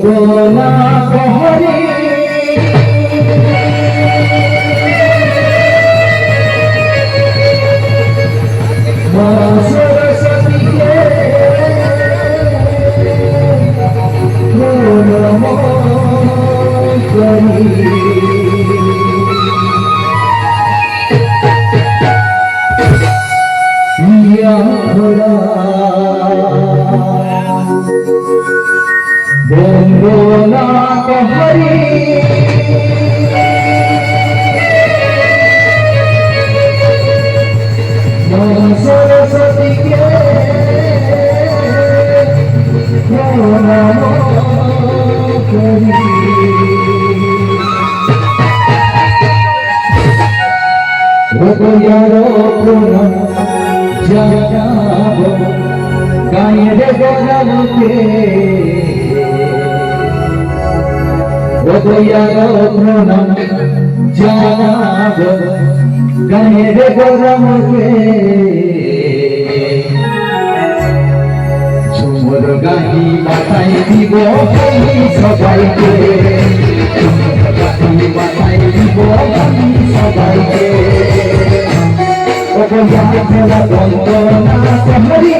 বন্দনা কহরে মা সরস্বতীকে প্রণাম করি বন্দনা কহরে মা সরস্বতীকে প্রণাম করি হৃদয়ের প্রণাম জানাব গায়ের গলাকে হৃদয়ের প্রণাম জানাব গায়ের গলাকে ঝুমুর গাহি মাথায় দিব আমি সবাইকে ঝুমুর গাহি মাথায় দিব আমি সবাইকে বন্দনা কহরি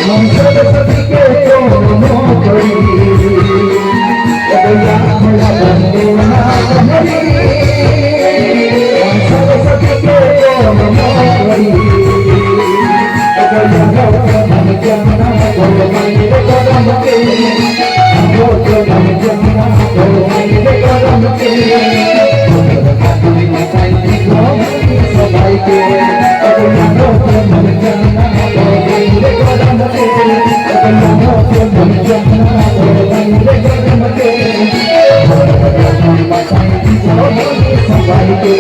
মা সরস্বতীকে প্রণাম করি বন্দনা কহরি মা সরস্বতীকে প্রণাম করি প্রণাম জানা মায়ের করমকে প্রণাম জানা মায়ের করমকে সবাইকে প্রণাম জানা মায়ের করমকে প্রণাম জানা মায়ের করমকে সবাইকে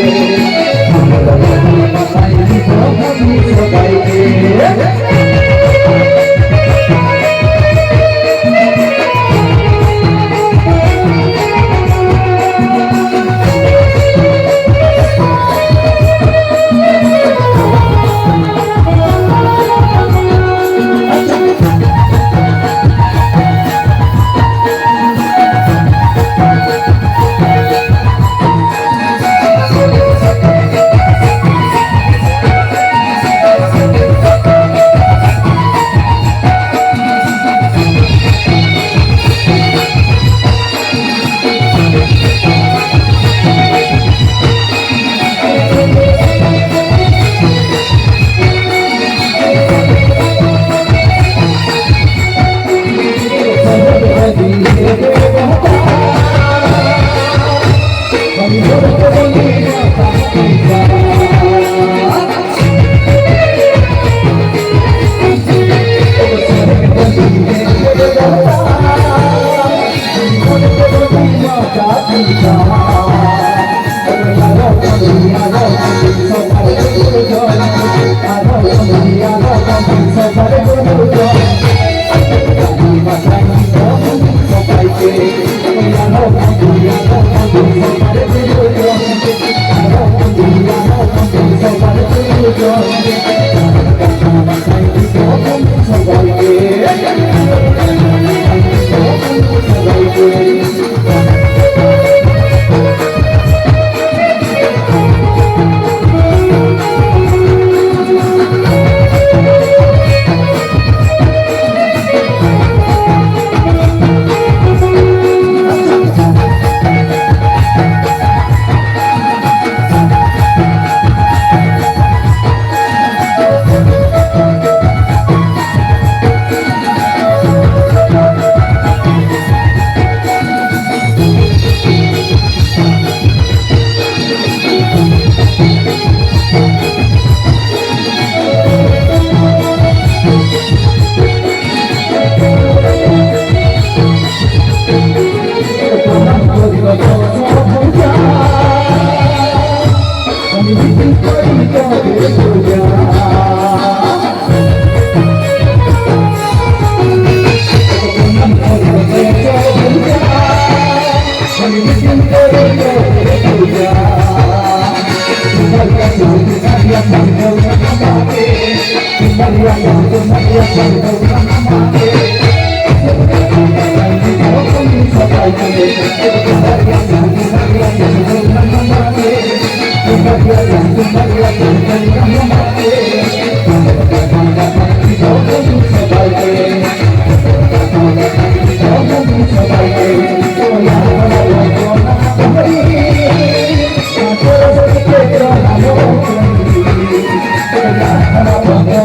Maria, Thank you.